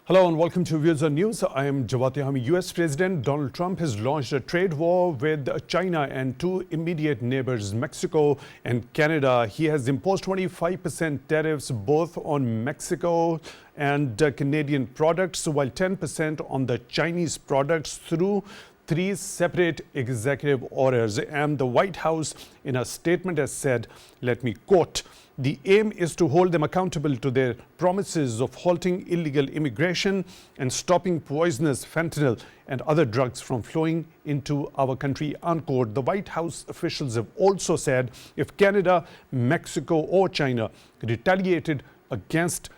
Hello and welcome to Vews On News. I am Jawad. Tehami. US President Donald Trump has launched a trade war with China and two immediate neighbors, Mexico and Canada. He has imposed 25% tariffs both on Mexico and Canadian products, while 10% on the Chinese products through three separate executive orders. And the White House, in a statement, has said, let me quote, "The aim is to hold them accountable to their promises of halting illegal immigration and stopping poisonous fentanyl and other drugs from flowing into our country," unquote. The White House officials have also said if Canada, Mexico or China retaliated against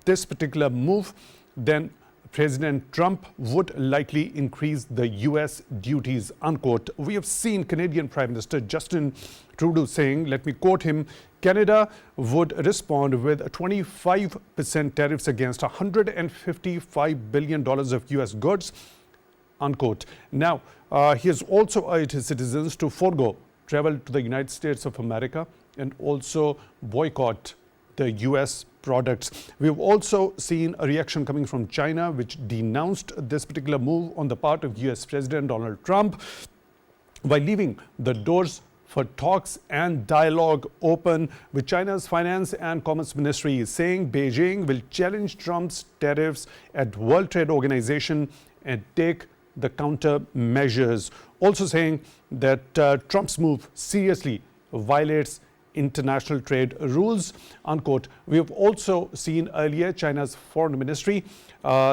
this particular move, then President Trump would likely increase the US duties, unquote. We have seen Canadian Prime Minister Justin Trudeau saying, let me quote him, "Canada would respond with 25% tariffs against $155 billion of US goods," unquote. Now, he has also urged his citizens to forego travel to the United States of America and also boycott the US products. We've also seen a reaction coming from China, which denounced this particular move on the part of US President Donald Trump, while leaving the doors for talks and dialogue open with China's Finance and Commerce Ministry, saying Beijing will challenge Trump's tariffs at World Trade Organization and take the countermeasures. Also saying that Trump's move seriously violates international trade rules, unquote. We have also seen earlier China's foreign ministry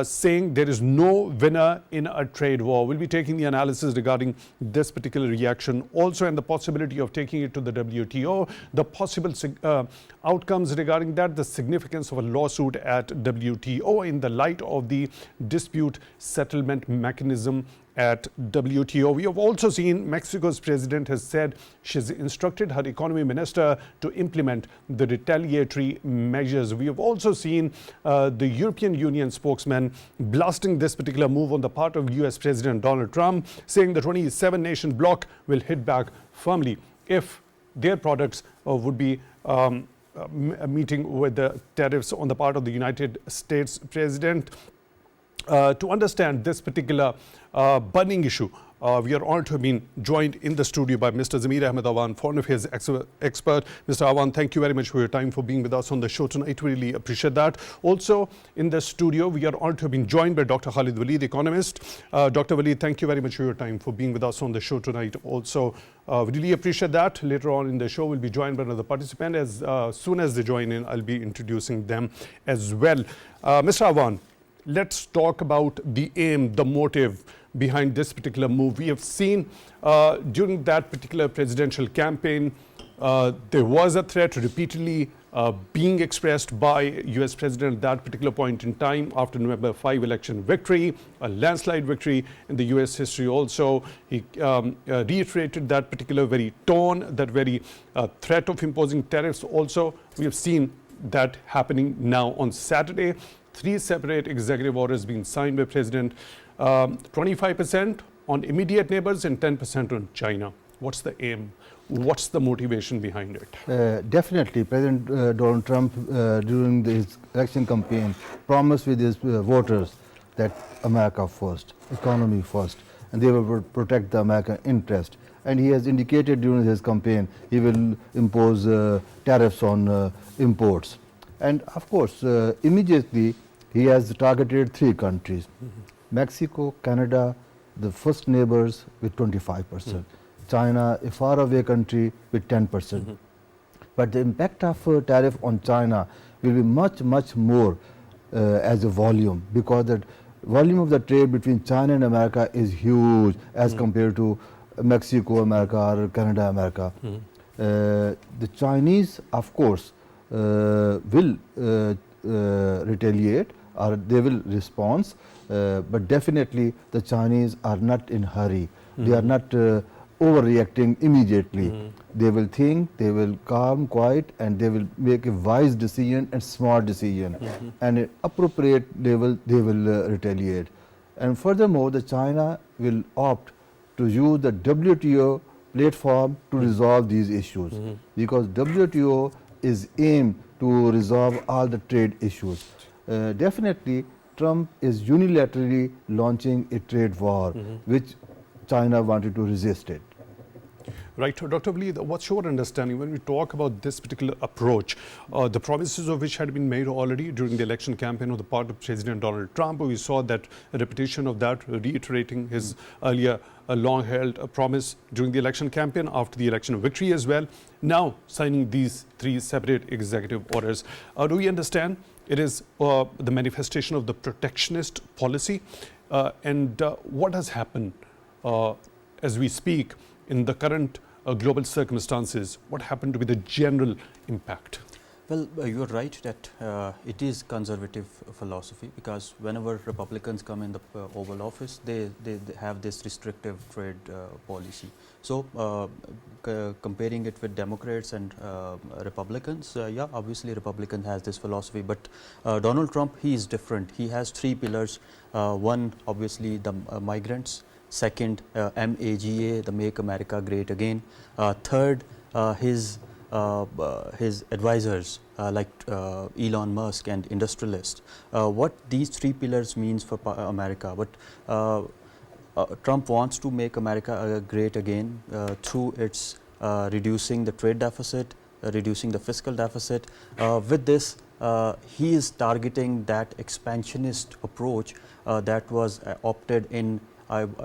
saying there is no winner in a trade war. We'll be taking the analysis regarding this particular reaction also, and the possibility of taking it to the WTO, the possible outcomes regarding that, the significance of a lawsuit at WTO in the light of the dispute settlement mechanism at WTO. We have also seen Mexico's president has said she's instructed her economy minister to implement the retaliatory measures. We have also seen the European Union spokesman blasting this particular move on the part of US President Donald Trump, saying the 27-nation bloc will hit back firmly if their products would be meeting with the tariffs on the part of the United States president. To understand this particular burning issue, we are honored to have been joined in the studio by Mr. Zamir Awan, foreign affairs expert. Mr. Awan, thank you very much for your time, for being with us on the show tonight. Really appreciate that. Also in the studio, we are honored to have been joined by Dr. Khalid, Waleed, economist. Dr. Waleed, thank you very much for your time, for being with us on the show tonight. Also, we really appreciate that. Later on in the show, we'll be joined by another participant. As soon as they join in, I'll be introducing them as well. Mr. Awan, let's talk about the aim, the motive behind this particular move. We have seen during that particular presidential campaign, there was a threat repeatedly being expressed by US President at that particular point in time after November 5 election victory, a landslide victory in the US history also. He reiterated that particular very tone, that very threat of imposing tariffs also. We have seen that happening now on Saturday. Three separate executive orders being signed by President, 25% on immediate neighbors and 10% on China. What's the aim? What's the motivation behind it? Definitely, President Donald Trump during his election campaign promised with his voters that America first, economy first, and they will protect the American interest. And he has indicated during his campaign he will impose tariffs on imports. And of course, immediately he has targeted three countries, Mexico, Canada, the first neighbors with 25%, China, a faraway country with 10%. But the impact of tariff on China will be much, much more as a volume, because the volume of the trade between China and America is huge as compared to Mexico, America, or Canada, America. The Chinese, of course, will retaliate, or they will respond, but definitely the Chinese are not in hurry. They are not overreacting immediately. They will think, they will calm, quiet, and they will make a wise decision and smart decision. And at appropriate level, they will retaliate. And furthermore, the China will opt to use the WTO platform to resolve these issues, because WTO is aimed to resolve all the trade issues. Definitely, Trump is unilaterally launching a trade war, which China wanted to resist it. Right. Dr. Waleed, what's your understanding when we talk about this particular approach, the promises of which had been made already during the election campaign on the part of President Donald Trump? We saw that a repetition of that, reiterating his earlier long-held promise during the election campaign, after the election victory as well. Now signing these 3 separate executive orders. Do we understand it is the manifestation of the protectionist policy? And what has happened as we speak in the current global circumstances? What happened to be the general impact? Well, you are right that it is conservative philosophy, because whenever Republicans come in the Oval Office, they have this restrictive trade policy. So comparing it with Democrats and Republicans, yeah, obviously Republican has this philosophy, but Donald Trump, he is different. He has 3 pillars. One, obviously the migrants. Second, MAGA, the Make America Great Again. Third, his advisors like Elon Musk and industrialists. What these 3 pillars means for America. But Trump wants to make America great again through its reducing the trade deficit, reducing the fiscal deficit. With this, he is targeting that expansionist approach that was opted in,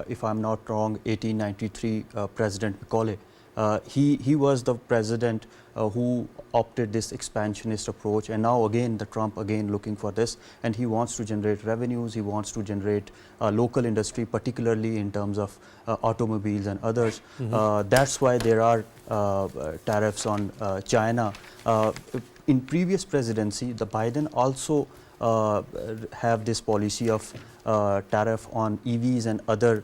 if I'm not wrong, 1893 President Macaulay. He was the president who opted this expansionist approach, and now again the Trump again looking for this, and he wants to generate revenues, he wants to generate local industry, particularly in terms of automobiles and others. That's why there are tariffs on China. In previous presidency, the Biden also have this policy of tariff on EVs and other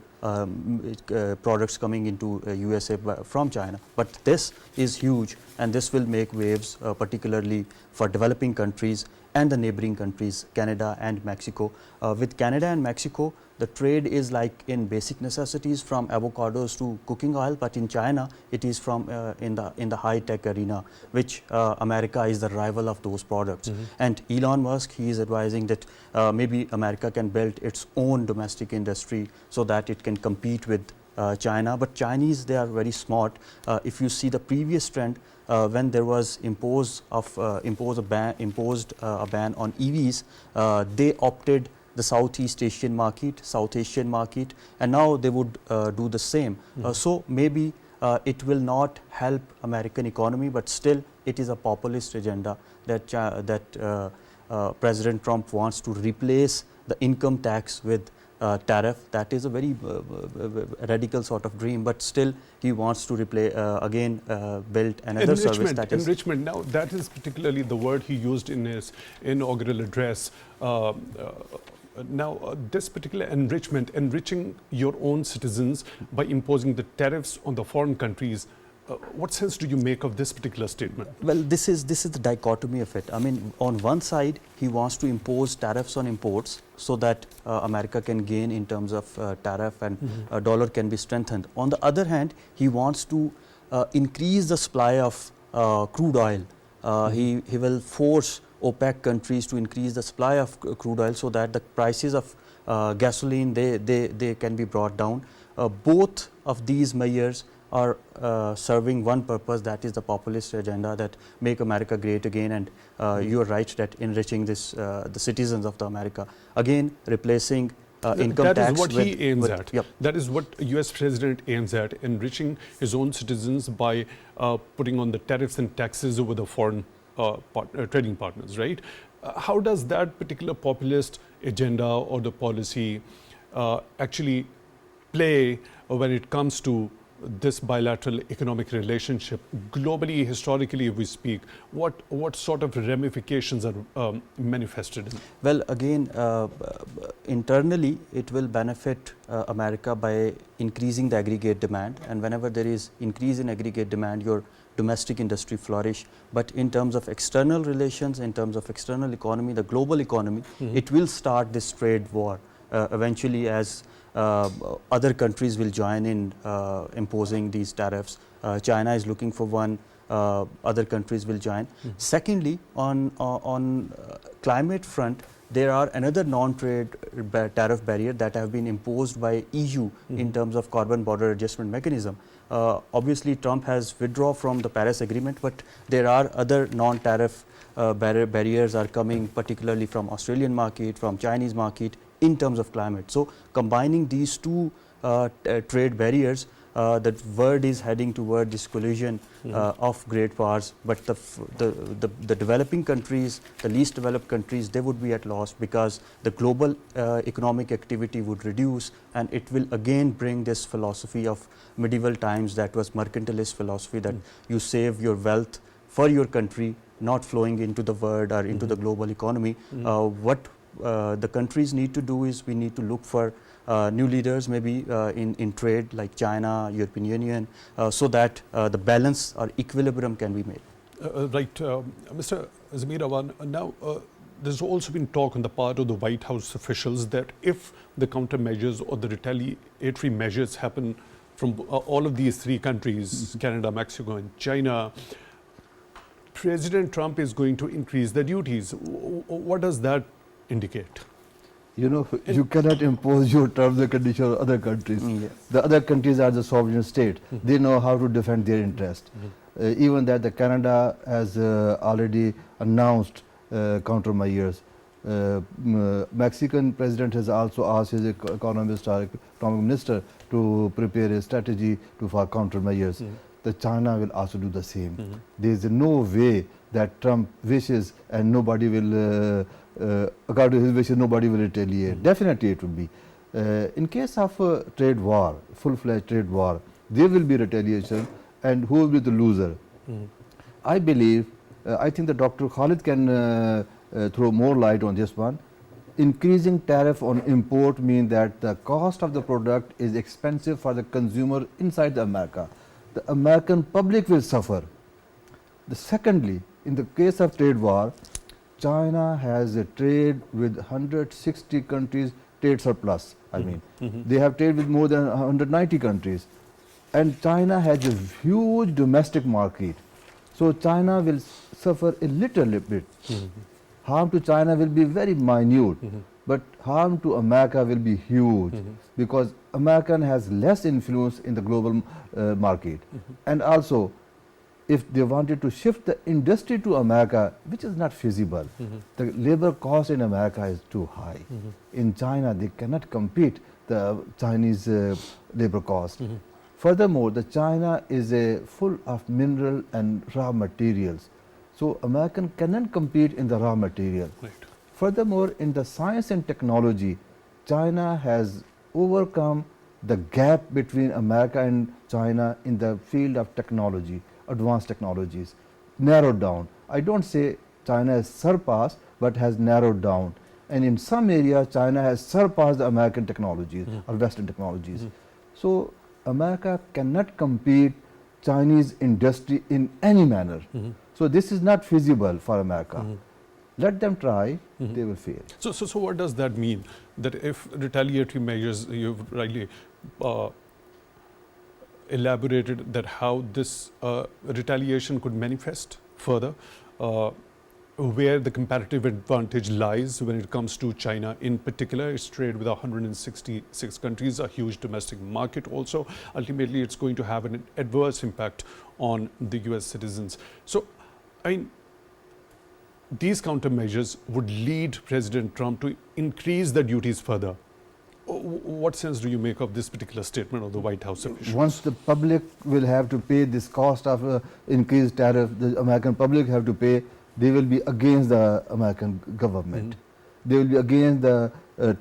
products coming into USA from China. But this is huge, and this will make waves, particularly for developing countries and the neighboring countries, Canada and Mexico. With Canada and Mexico, the trade is like in basic necessities, from avocados to cooking oil, but in China it is from in the high tech arena, which America is the rival of those products. And Elon Musk, he is advising that maybe America can build its own domestic industry so that it can compete with China. But Chinese, they are very smart. If you see the previous trend, when there was imposed a ban on EVs, they opted the Southeast Asian market, South Asian market, and now they would do the same. So maybe it will not help American economy, but still it is a populist agenda that President Trump wants to replace the income tax with tariff. That is a very radical sort of dream, but still he wants to replace again build another service that is enrichment. Now that is particularly the word he used in his inaugural address. Now this particular enrichment, enriching your own citizens by imposing the tariffs on the foreign countries, what sense do you make of this particular statement? Well, this is the dichotomy of it. I mean, on one side, he wants to impose tariffs on imports so that America can gain in terms of tariff, and dollar can be strengthened. On the other hand, he wants to increase the supply of crude oil. He will force OPEC countries to increase the supply of crude oil so that the prices of gasoline, they can be brought down. Both of these measures are serving one purpose, that is the populist agenda, that make America great again. And you are right that enriching this the citizens of the America, again replacing income tax. That is what he aims at. Yep. That is what US President aims at, enriching his own citizens by putting on the tariffs and taxes over the foreign trading partners, right? How does that particular populist agenda or the policy actually play when it comes to this bilateral economic relationship globally, historically, if we speak? What sort of ramifications are manifested in? Well, again, internally it will benefit America by increasing the aggregate demand, and whenever there is increase in aggregate demand, your domestic industry flourish. But in terms of external relations, in terms of external economy, the global economy, it will start this trade war eventually, as other countries will join in imposing these tariffs. China is looking for one, other countries will join. Secondly, on climate front, there are another non-trade tariff barrier that have been imposed by EU in terms of carbon border adjustment mechanism. Obviously, Trump has withdrawn from the Paris Agreement, but there are other non-tariff barriers are coming, particularly from Australian market, from Chinese market, in terms of climate. So, combining these two trade barriers, the world is heading toward this collision of great powers, but the developing countries, the least developed countries, they would be at loss because the global economic activity would reduce, and it will again bring this philosophy of medieval times, that was mercantilist philosophy, that you save your wealth for your country, not flowing into the world or into the global economy. What the countries need to do is we need to look for new leaders, maybe in trade like China, European Union, so that the balance or equilibrium can be made. Right, Mr. Zamir, Awan, now there's also been talk on the part of the White House officials that if the countermeasures or the retaliatory measures happen from all of these three countries, Canada, Mexico and China, President Trump is going to increase the duties. What does that indicate? You know, you cannot impose your terms and conditions on other countries. Yes. The other countries are the sovereign state. They know how to defend their interest. Even that the Canada has already announced countermeasures. Mexican president has also asked his economic minister to prepare a strategy for countermeasures. The China will also do the same. There is no way that Trump wishes and nobody will according to his wishes, nobody will retaliate. Definitely it will be. In case of a trade war, full-fledged trade war, there will be retaliation, and who will be the loser? I believe, I think that Dr. Khalid can throw more light on this one. Increasing tariff on import means that the cost of the product is expensive for the consumer inside the America. The American public will suffer. Secondly, in the case of trade war, China has a trade with 160 countries, trade surplus. I mean, they have trade with more than 190 countries, and China has a huge domestic market. So China will suffer a little bit. Harm to China will be very minute, but harm to America will be huge because American has less influence in the global market, and also, if they wanted to shift the industry to America, which is not feasible, the labor cost in America is too high. In China, they cannot compete the Chinese labor cost. Furthermore, the China is full of mineral and raw materials. So American cannot compete in the raw material. Right. Furthermore, in the science and technology, China has overcome the gap between America and China in the field of technology. Advanced technologies, narrowed down. I don't say China has surpassed, but has narrowed down. And in some areas, China has surpassed the American technologies or Western technologies. So America cannot compete Chinese industry in any manner. So this is not feasible for America. Let them try, they will fail. So what does that mean? That if retaliatory measures, you've rightly elaborated that how this retaliation could manifest further, where the comparative advantage lies when it comes to China in particular. It's trade with 166 countries, a huge domestic market also. Ultimately, it's going to have an adverse impact on the US citizens. So, I mean, these countermeasures would lead President Trump to increase the duties further. What sense do you make of this particular statement of the White House officials? Once the public will have to pay this cost of increased tariff, the American public have to pay, they will be against the American government. They will be against the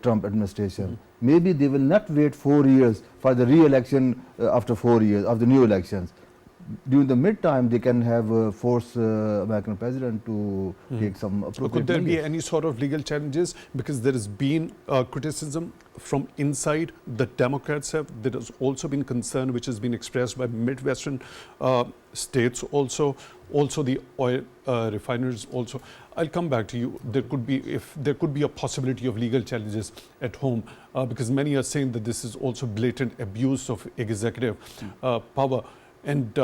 Trump administration. Maybe they will not wait 4 years for the re-election after 4 years of the new elections. During the mid-time, they can have force American president to take some appropriate Could there be measures. any sort of legal challenges? Because there has been criticism from inside the Democrats. There has also been concern which has been expressed by Midwestern states also the oil refiners also. I'll come back to you. There could be a possibility of legal challenges at home because many are saying that this is also blatant abuse of executive power. And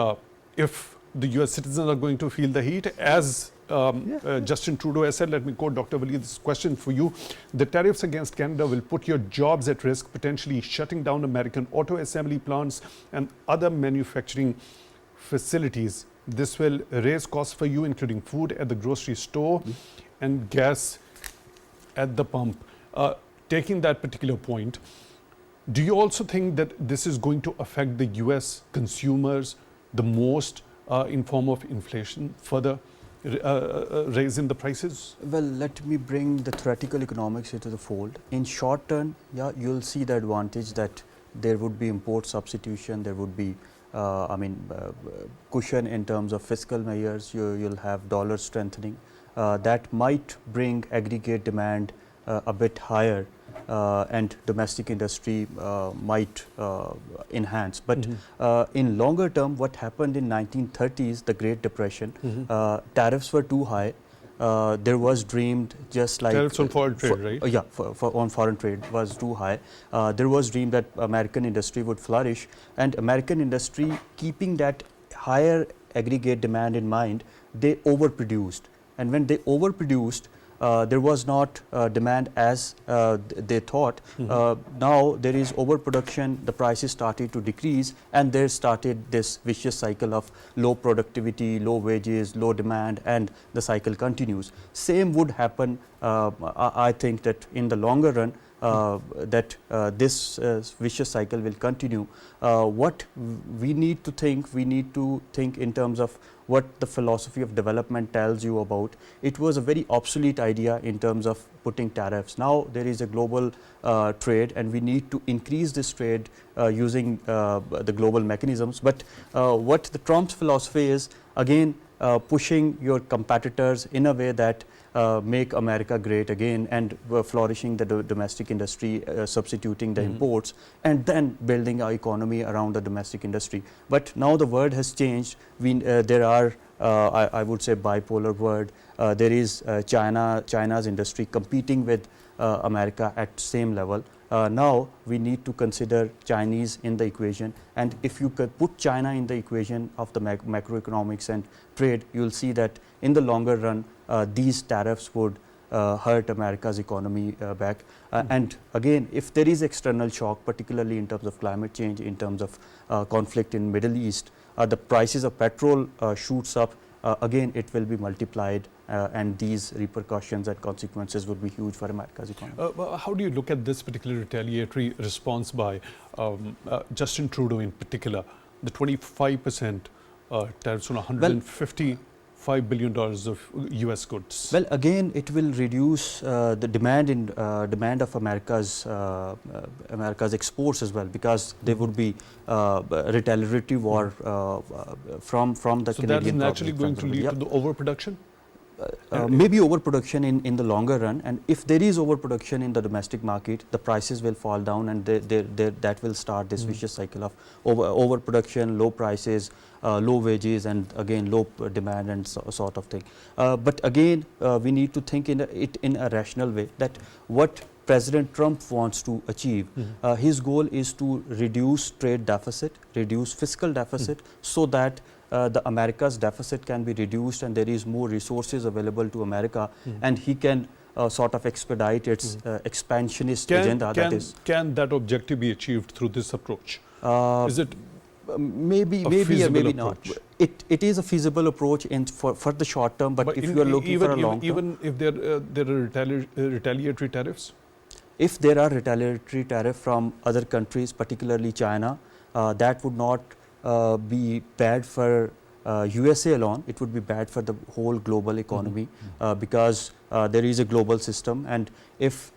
if the US citizens are going to feel the heat, as Justin Trudeau has said, let me quote Dr. Waleed, this question for you. The tariffs against Canada will put your jobs at risk, potentially shutting down American auto assembly plants and other manufacturing facilities. This will raise costs for you, including food at the grocery store and gas at the pump. Taking that particular point, do you also think that this is going to affect the US consumers the most in form of inflation, further raising the prices? Well, let me bring the theoretical economics into the fold. In short term, yeah, you'll see the advantage that there would be import substitution, there would be cushion in terms of fiscal measures, you'll have dollar strengthening. That might bring aggregate demand a bit higher and domestic industry might enhance. But in longer term, what happened in 1930s, the Great Depression, tariffs were too high. There was dreamed just like tariffs on foreign trade, right? Yeah, on foreign trade was too high. There was dreamed that American industry would flourish, and American industry, keeping that higher aggregate demand in mind, they overproduced. And when they overproduced, there was not demand as they thought. Now there is overproduction, the prices started to decrease, and there started this vicious cycle of low productivity, low wages, low demand, and the cycle continues. Same would happen, I think that in the longer run, that this vicious cycle will continue. What we need to think in terms of what the philosophy of development tells you about. It was a very obsolete idea in terms of putting tariffs. Now there is a global trade, and we need to increase this trade using the global mechanisms. But what the Trump's philosophy is, again, pushing your competitors in a way that make America great again, and flourishing the domestic industry, substituting the imports, and then building our economy around the domestic industry. But now the world has changed. There are, I would say, bipolar world. There is China's industry competing with America at same level. Now we need to consider Chinese in the equation, and if you could put China in the equation of the macroeconomics and trade, you will see that in the longer run these tariffs would hurt America's economy back. And again, if there is external shock, particularly in terms of climate change, in terms of conflict in Middle East, the prices of petrol shoots up, again it will be multiplied, and these repercussions and consequences would be huge for America's economy. How do you look at this particular retaliatory response by Justin Trudeau in particular, the 25% tariffs on $155 billion of US goods? Well, again, it will reduce the demand of America's exports as well, because there would be retaliatory war from the Canadian. So that is naturally going to lead to the overproduction? Maybe overproduction in the longer run, and if there is overproduction in the domestic market, the prices will fall down, and that will start this vicious cycle of overproduction, low prices, low wages, and again low demand and sort of thing. But again, we need to think in a rational way, that what President Trump wants to achieve. His goal is to reduce trade deficit, reduce fiscal deficit, so that the America's deficit can be reduced and there is more resources available to America, and he can sort of expedite its expansionist agenda. Can that objective be achieved through this approach? Is it maybe or maybe not? It is a feasible approach for the short term, but if you are looking for a long term, even if there are retaliatory tariffs. If there are retaliatory tariffs from other countries, particularly China, that would not be bad for USA alone. It would be bad for the whole global economy, because there is a global system, and if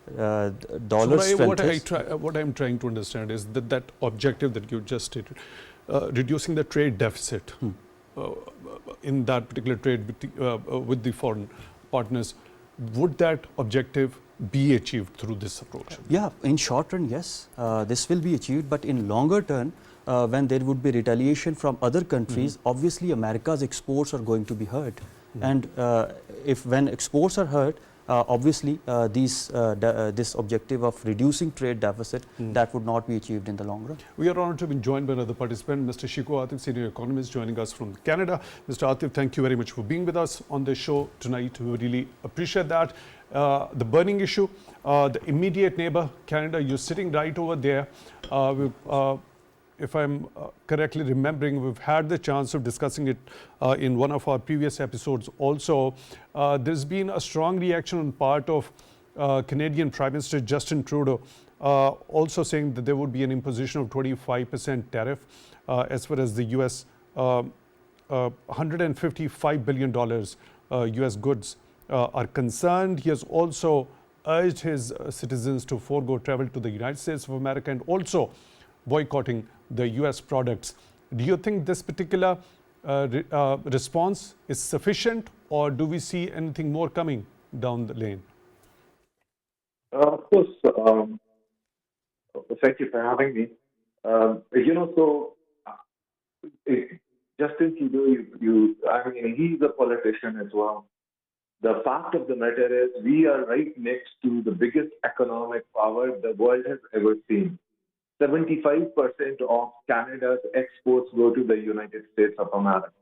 dollar strengthens. What I'm trying to understand is that objective that you just stated, reducing the trade deficit in that particular trade with the foreign partners, would that objective be achieved through this approach? Yeah, in short run, yes, this will be achieved, but in longer term, when there would be retaliation from other countries, obviously America's exports are going to be hurt. And when exports are hurt, Obviously, this objective of reducing trade deficit, that would not be achieved in the long run. We are honored to be joined by another participant, Mr. Shikoh Atif, senior economist, joining us from Canada. Mr. Atif, thank you very much for being with us on the show tonight. We really appreciate that. The burning issue, the immediate neighbor, Canada, you're sitting right over there. If I'm correctly remembering, we've had the chance of discussing it in one of our previous episodes also. There's been a strong reaction on part of Canadian Prime Minister Justin Trudeau, also saying that there would be an imposition of 25% tariff as far as the US $155 billion US goods are concerned. He has also urged his citizens to forego travel to the United States of America and also boycotting the US products. Do you think this particular response is sufficient, or do we see anything more coming down the lane? Of course, thank you for having me. Justin Trudeau, I mean, he's a politician as well. The fact of the matter is, we are right next to the biggest economic power the world has ever seen. 75% of Canada's exports go to the United States of America.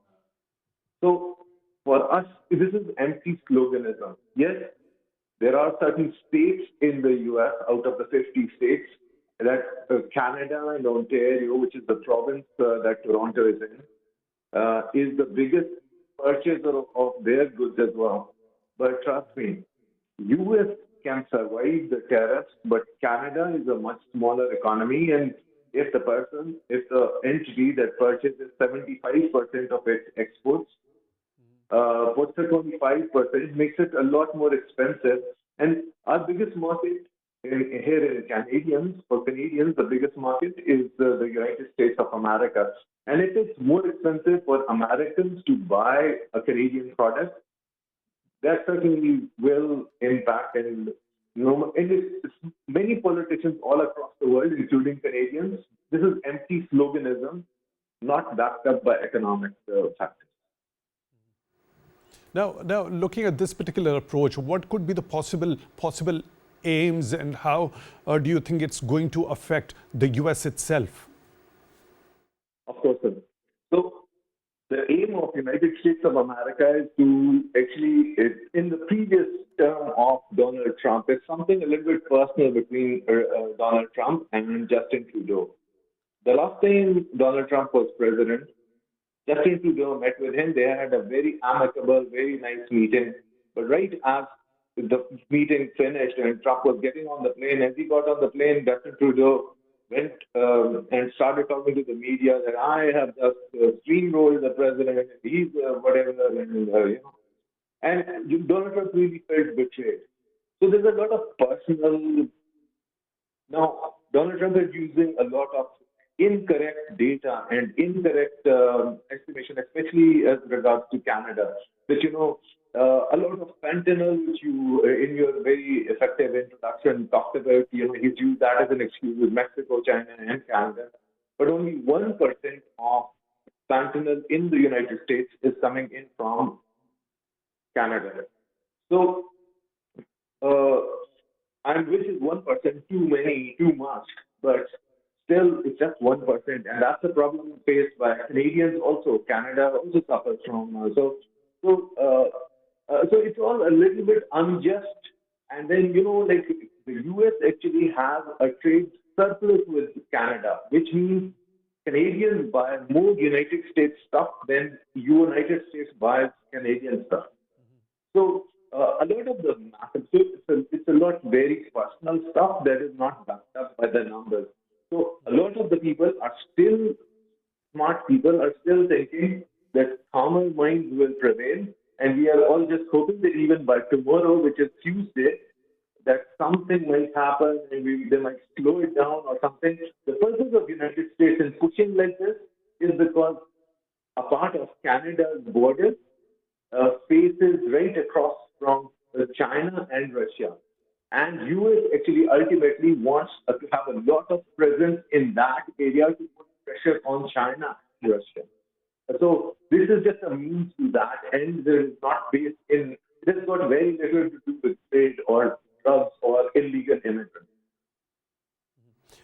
So for us, this is empty sloganism. Yes, there are certain states in the US, out of the 50 states, that Canada and Ontario, which is the province that Toronto is in, is the biggest purchaser of their goods as well. But trust me, US can survive the tariffs, but Canada is a much smaller economy, and if the entity that purchases 75% of its exports puts it 25%, makes it a lot more expensive. And our biggest market here for Canadians, the biggest market is the United States of America. And if it's more expensive for Americans to buy a Canadian product, that certainly will impact and many politicians all across the world, including Canadians. This is empty sloganism, not backed up by economic factors. Now, looking at this particular approach, what could be the possible aims, and how do you think it's going to affect the US itself? Of course, sir. So the aim of United States of America is to actually, in the previous term of Donald Trump, it's something a little bit personal between Donald Trump and Justin Trudeau. The last time Donald Trump was president, Justin Trudeau met with him. They had a very amicable, very nice meeting. But right as the meeting finished and Trump was getting on the plane, as he got on the plane, Justin Trudeau went and started talking to the media that I have just steamrolled the president, he's whatever, and Donald Trump really felt betrayed. So there's a lot of personal. Now, Donald Trump is using a lot of incorrect data and incorrect estimation, especially as regards to Canada. But a lot of fentanyl, which you, in your very effective introduction, talked about, he's used that as an excuse with Mexico, China, and Canada. But only 1% of fentanyl in the United States is coming in from Canada. So, and which is 1% too many, too much, but still it's just 1%. And that's the problem faced by Canadians also. Canada also suffers from. So it's all a little bit unjust. And then, like the US actually has a trade surplus with Canada, which means Canadians buy more United States stuff than United States buys Canadian stuff. So a lot of the math, it's a lot very personal stuff that is not backed up by the numbers. So a lot of the people are still, smart people are still thinking that common minds will prevail. And we are all just hoping that even by tomorrow, which is Tuesday, that something might happen and they might slow it down or something. The purpose of the United States in pushing like this is because a part of Canada's border faces right across from China and Russia. And US actually ultimately wants to have a lot of presence in that area to put pressure on China and Russia. So this is just a means to that end. It is not based in It has got very little to do with trade or drugs or illegal immigrants.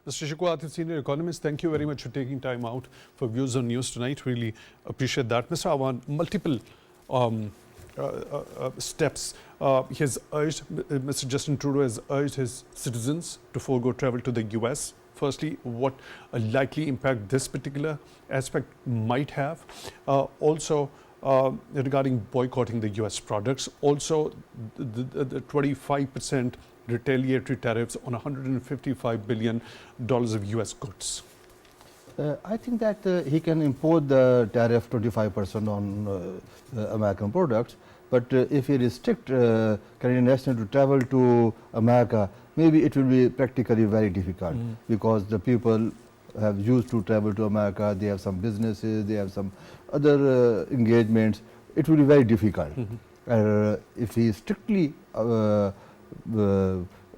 Mr. Shikoh, Atif, senior economist, thank you very much for taking time out for Views on News tonight. Really appreciate that. Mr. Awan, multiple steps. He has urged, Mr. Justin Trudeau has urged his citizens to forego travel to the US. Firstly, what a likely impact this particular aspect might have. Also, regarding boycotting the US products. Also, the 25% retaliatory tariffs on $155 billion of US goods. I think that he can impose the tariff 25% on American products, but if he restrict Canadian nationals to travel to America, maybe it will be practically very difficult because the people have used to travel to America, they have some businesses, they have some other engagements. It will be very difficult. If he strictly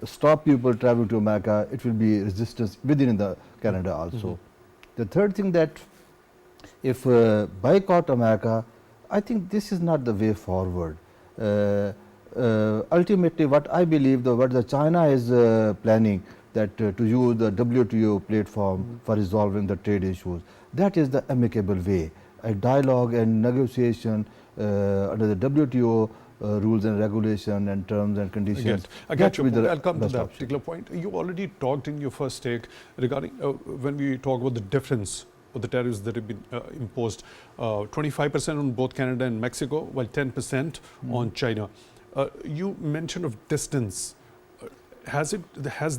stop people traveling to America, it will be resistance within the Canada also. The third thing that if boycott America, I think this is not the way forward. Ultimately, what I believe, what the China is planning, that to use the WTO platform for resolving the trade issues, that is the amicable way. A dialogue and negotiation under the WTO rules and regulation and terms and conditions. I get your point. I'll come to that particular point. You already talked in your first take regarding when we talk about the difference of the tariffs that have been imposed, 25% on both Canada and Mexico, while 10% on China. You mentioned of distance. Has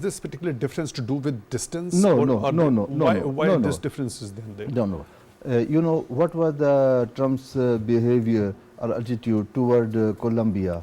this particular difference to do with distance? No. Why are these differences then there? No. You know, what was the Trump's behavior or attitude toward Colombia?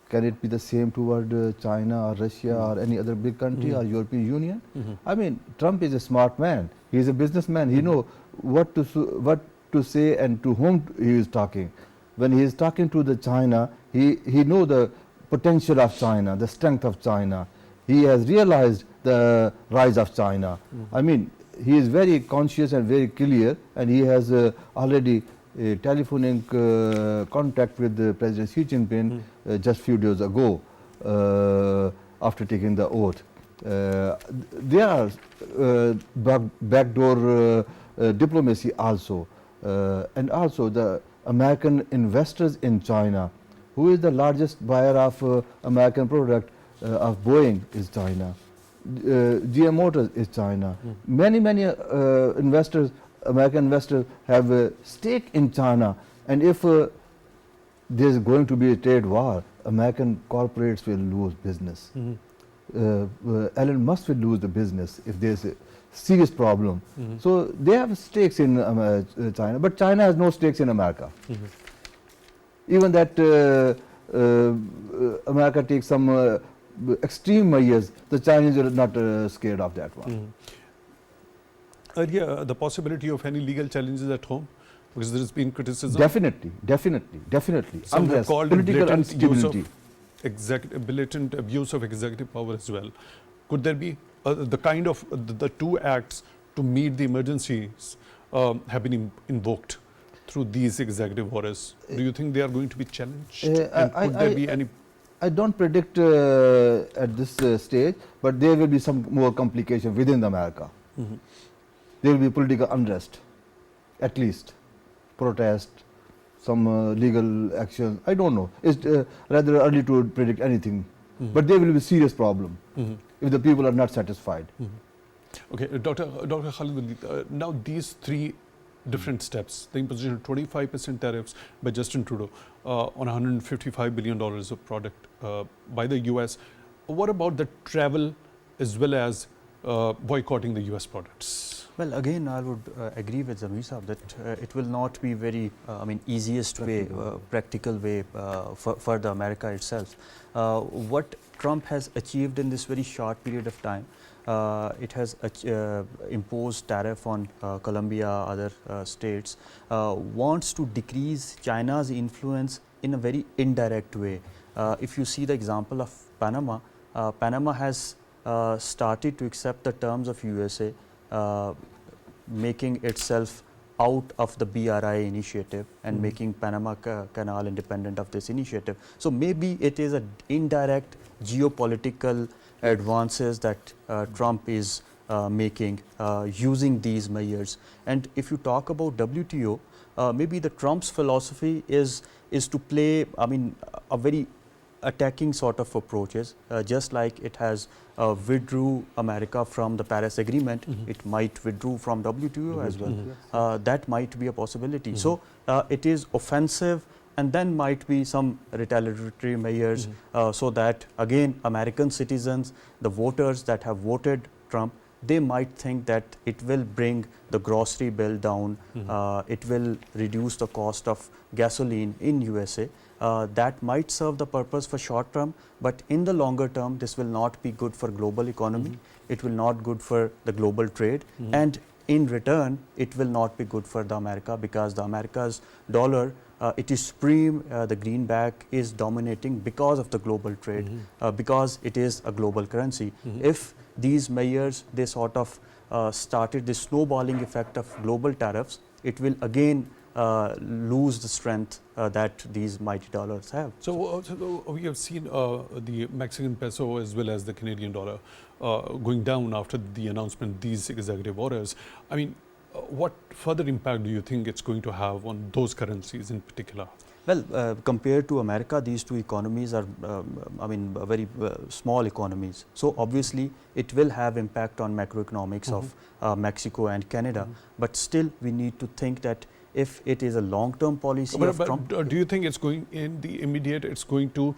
Can it be the same toward China or Russia or any other big country or European Union? I mean, Trump is a smart man. He is a businessman. He knows what to say and to whom he is talking. When he is talking to the China, he knows the potential of China, the strength of China. He has realized the rise of China. I mean, he is very conscious and very clear, and he has already a telephonic contact with President Xi Jinping just few days ago after taking the oath. There are backdoor diplomacy also, and also the American investors in China. Who is the largest buyer of American product of Boeing is China. GM Motors is China. Many investors, American investors, have a stake in China, and if there is going to be a trade war, American corporates will lose business. Elon Musk will lose the business if there is a serious problem. So they have stakes in China, but China has no stakes in America. Even that America takes some extreme measures, the Chinese are not scared of that one. Earlier, the possibility of any legal challenges at home, because there has been criticism. Definitely. Some have called political blatant use of instability. blatant abuse of executive power as well. Could there be the kind of the two acts to meet the emergencies have been invoked through these executive orders? Do you think they are going to be challenged? And could there be any? I don't predict at this stage, but there will be some more complication within America. There will be political unrest, at least, protest, some legal action. I don't know. It's rather early to predict anything, but there will be serious problem if the people are not satisfied. Okay, Dr. Khalid, now these three different steps, the imposition of 25% tariffs by Justin Trudeau on $155 billion of product by the US. What about the travel as well as boycotting the US products? Well, again, I would agree with Zamir Saab that it will not be very, easiest way, practical way for the America itself. What Trump has achieved in this very short period of time, it has imposed tariff on Colombia, other states, wants to decrease China's influence in a very indirect way. If you see the example of Panama, Panama has started to accept the terms of USA, making itself out of the BRI initiative and making Panama Canal independent of this initiative. So maybe it is an indirect geopolitical advances that Trump is making using these measures. And if you talk about WTO, maybe the Trump's philosophy is to play, I mean, a very attacking sort of approaches, just like it has withdrew America from the Paris Agreement, it might withdraw from WTO as well. That might be a possibility. So it is offensive, and then might be some retaliatory measures so that again American citizens, the voters that have voted Trump, they might think that it will bring the grocery bill down, it will reduce the cost of gasoline in USA. That might serve the purpose for short term, but in the longer term this will not be good for global economy, it will not good for the global trade, and in return it will not be good for the America, because the America's dollar, it is supreme, the greenback is dominating because of the global trade, because it is a global currency. If these measures, they sort of started this snowballing effect of global tariffs, it will again lose the strength that these mighty dollars have. So we have seen the Mexican peso as well as the Canadian dollar going down after the announcement of these executive orders. I mean, what further impact do you think it's going to have on those currencies in particular? Well, compared to America, these two economies are, I mean, very small economies. So obviously, it will have impact on macroeconomics of Mexico and Canada. But still, we need to think that if it is a long-term policy of Trump. Do you think it's going in the immediate, it's going to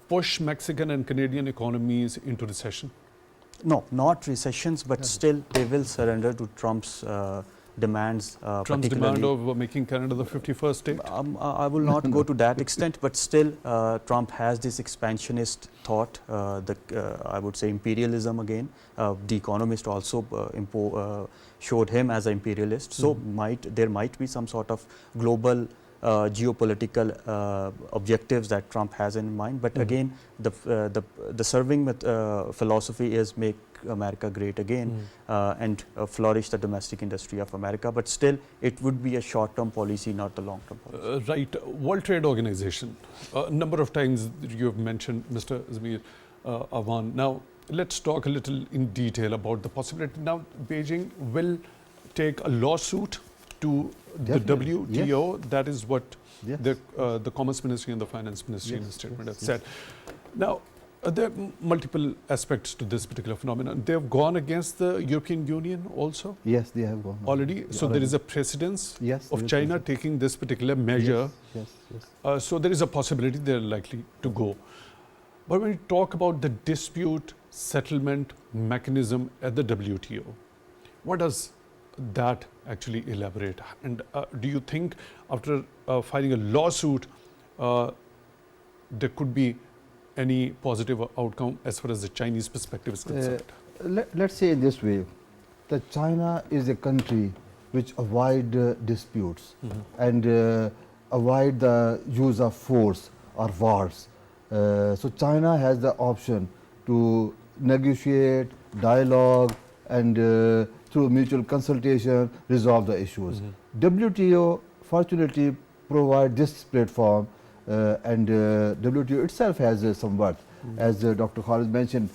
push Mexican and Canadian economies into recession? No, not recessions, but still they will surrender to Trump's demands. Trump's demand of making Canada the 51st state? I will not go to that extent, but still Trump has this expansionist thought, I would say imperialism again. The Economist also showed him as an imperialist. So there might be some sort of global geopolitical objectives that Trump has in mind. But again, the serving philosophy is make America great again and flourish the domestic industry of America. But still, it would be a short-term policy, not a long-term policy. Right. World Trade Organization. A number of times you have mentioned, Mr. Zamir, Awan. Now, let's talk a little in detail about the possibility. Now, Beijing will take a lawsuit to Definitely. the WTO. Yes. That is what Yes. the Commerce Ministry and the Finance Ministry in a statement have said. Yes. Now, there are multiple aspects to this particular phenomenon. They have gone against the European Union also Yes, they have gone. already. So there is a precedence Yes, of there is China precedence. taking this particular measure. Yes, yes. So there is a possibility they are likely to go. But when we talk about the dispute settlement mechanism at the WTO, what does that actually elaborate? And do you think after filing a lawsuit, there could be any positive outcome as far as the Chinese perspective is concerned? Let's say in this way, that China is a country which avoid disputes and avoid the use of force or wars. So China has the option to negotiate, dialogue, and through mutual consultation resolve the issues. WTO fortunately provide this platform, and WTO itself has somewhat, as Dr. Khalid mentioned,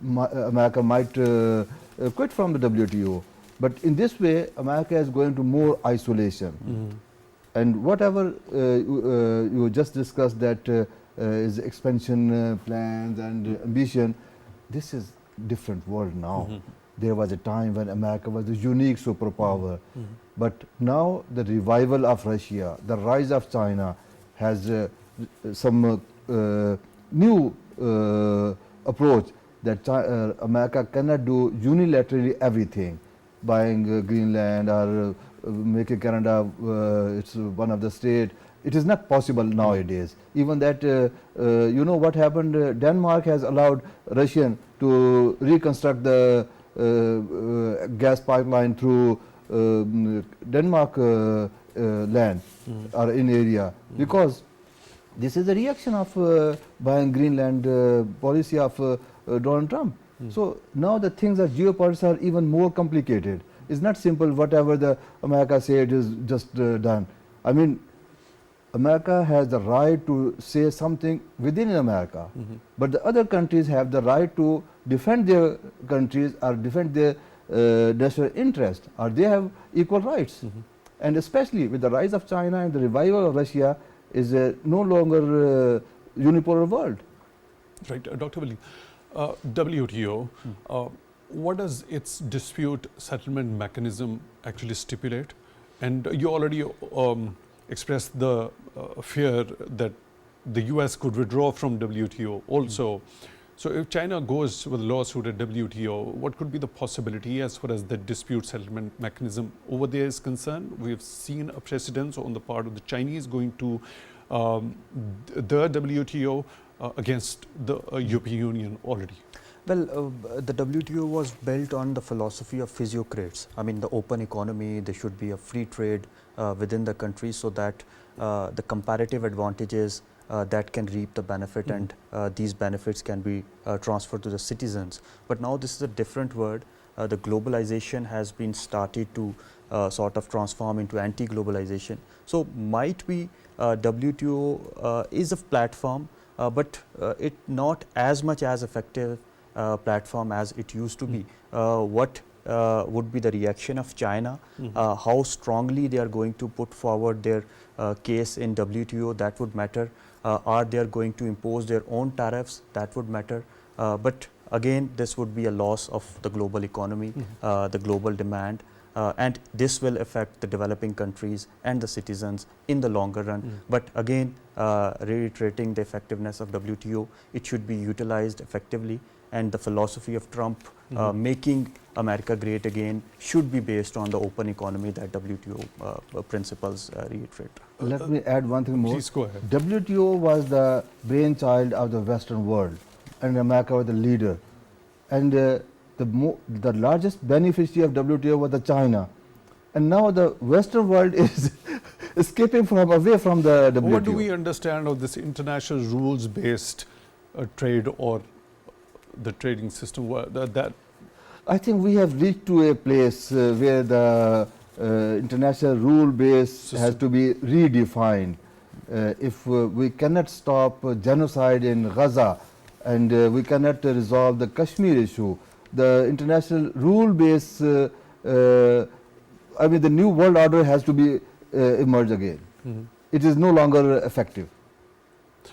America might quit from the WTO, but in this way America is going to more isolation. And whatever you just discussed, that is expansion plans and ambition, this is different world now. There was a time when America was a unique superpower, but now the revival of Russia, the rise of China has some new approach that America cannot do unilaterally everything, buying Greenland or making Canada it's one of the state. It is not possible nowadays. Even that, you know what happened, Denmark has allowed Russian to reconstruct the gas pipeline through Denmark land or in area, because this is a reaction of buying Greenland policy of Donald Trump. So now the things are geopolitics are even more complicated. It's not simple, whatever the America said is just done. I mean, America has the right to say something within America, but the other countries have the right to defend their countries or defend their national interest, or they have equal rights. And especially with the rise of China and the revival of Russia is no longer unipolar world. Right, Dr. Waleed, WTO, what does its dispute settlement mechanism actually stipulate? And you already expressed the fear that the US could withdraw from WTO also. So if China goes with a lawsuit at WTO, what could be the possibility as far as the dispute settlement mechanism over there is concerned? We've seen a precedence on the part of the Chinese going to the WTO against the European Union already. Well, the WTO was built on the philosophy of physiocrats. I mean, the open economy, there should be a free trade within the country so that the comparative advantages that can reap the benefit and these benefits can be transferred to the citizens. But now this is a different word. The globalization has been started to sort of transform into anti-globalization. So might be WTO is a platform, but it not as much as effective platform as it used to be. What would be the reaction of China? How strongly they are going to put forward their case in WTO, that would matter. Are they going to impose their own tariffs? That would matter. But again, this would be a loss of the global economy, the global demand, and this will affect the developing countries and the citizens in the longer run. But again, reiterating the effectiveness of WTO, it should be utilized effectively, and the philosophy of Trump making America great again should be based on the open economy that WTO principles reiterate. Let me add one thing more. Please go ahead. WTO was the brainchild of the Western world, and America was the leader. And the largest beneficiary of WTO was the China. And now the Western world is escaping away from the WTO. What do we understand of this international rules-based trade or the trading system? I think we have reached to a place where the international rule base has to be redefined. If we cannot stop genocide in Gaza and we cannot resolve the Kashmir issue, the international rule base, I mean the new world order has to be emerge again. It is no longer effective.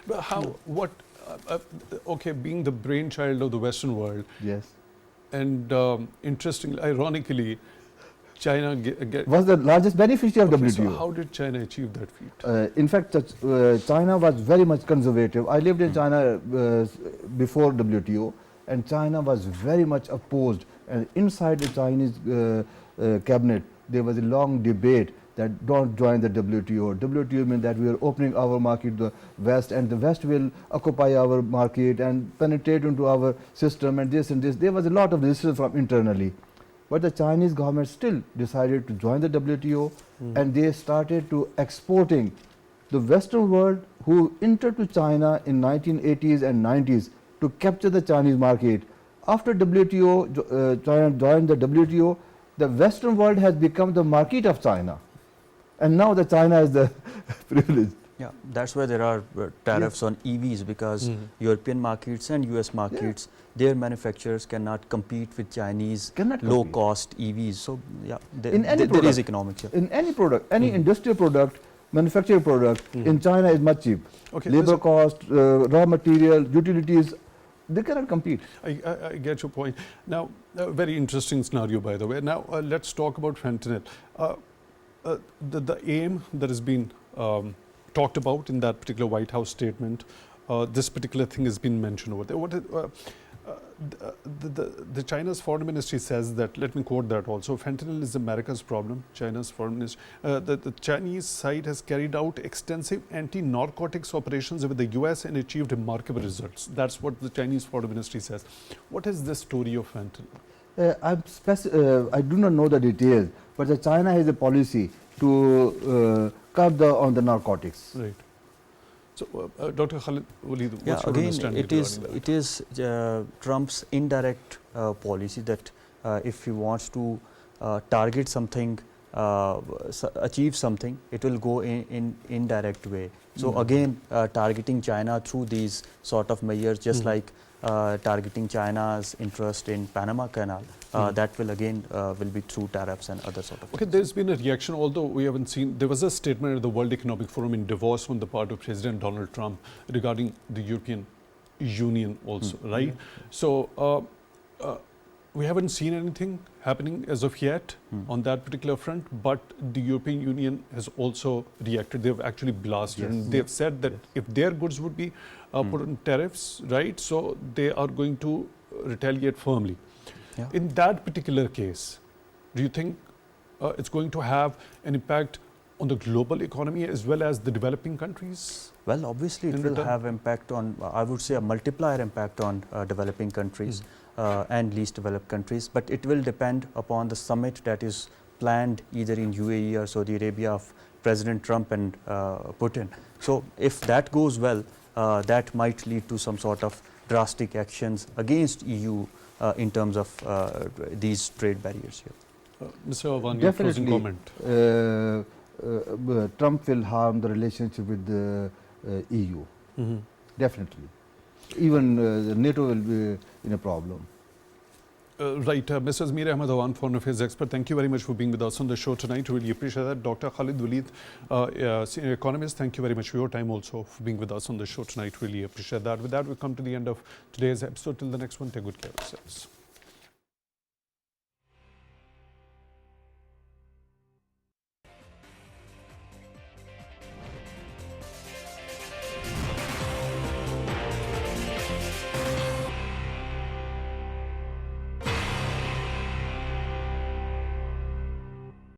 But how, what, okay, being the brainchild of the Western world, Yes. and interestingly, ironically, China Was the largest beneficiary of okay, WTO. so how did China achieve that feat? In fact, China was very much conservative. I lived in China before WTO, and China was very much opposed. And inside the Chinese cabinet, there was a long debate that don't join the WTO. WTO means that we are opening our market to the West, and the West will occupy our market and penetrate into our system, and this and this. There was a lot of resistance from internally. But the Chinese government still decided to join the WTO, and they started to exporting. The Western world who entered to China in 1980s and 90s to capture the Chinese market. After WTO, China joined the WTO, the Western world has become the market of China. And now the China is the privilege. Yeah, that's why there are tariffs on EVs, because European markets and US markets, their manufacturers cannot compete with Chinese low-cost EVs. So, yeah, there is economics. Yeah. In any product, any industrial product, manufactured product in China is much cheap. Okay, labor cost, raw material, utilities, they cannot compete. I get your point. Now, a very interesting scenario, by the way. Now, let's talk about fentanyl. The aim that has been talked about in that particular White House statement, this particular thing has been mentioned over there. What is, the China's foreign ministry says that, let me quote that also, fentanyl is America's problem. China's foreign ministry, the Chinese side has carried out extensive anti-narcotics operations with the US and achieved remarkable results. That's what the Chinese foreign ministry says. What is the story of fentanyl? I do not know the details, but the China has a policy to curb on the narcotics. Right. So, Dr. Khalid, Waleed, what's Yeah, your again, understanding it is Trump's indirect policy that if he wants to target something, achieve something, it will go in indirect way. So again, targeting China through these sort of measures, just like targeting China's interest in Panama Canal, that will again will be through tariffs and other sort of Okay, things. there's been a reaction, although we haven't seen, there was a statement at the World Economic Forum in Davos on the part of President Donald Trump regarding the European Union also, right? So we haven't seen anything happening as of yet on that particular front, but the European Union has also reacted. They've actually blasted, and they've said that if their goods would be put on tariffs, right, so they are going to retaliate firmly. Yeah. In that particular case, do you think it's going to have an impact on the global economy as well as the developing countries? Well, obviously it in will return? have impact on, I would say, a multiplier impact on developing countries and least developed countries, but it will depend upon the summit that is planned either in UAE or Saudi Arabia of President Trump and Putin. So if that goes well, that might lead to some sort of drastic actions against EU in terms of these trade barriers here. Mr. Awan, your closing comment. Trump will harm the relationship with the EU. Definitely. Even the NATO will be in a problem. Right, Mr. Zamir Ahmad Awan, Foreign Affairs expert, thank you very much for being with us on the show tonight. Really appreciate that. Dr. Khalid, Waleed, senior economist, thank you very much for your time also for being with us on the show tonight. Really appreciate that. With that, we come to the end of today's episode. Till the next one, take good care of yourselves.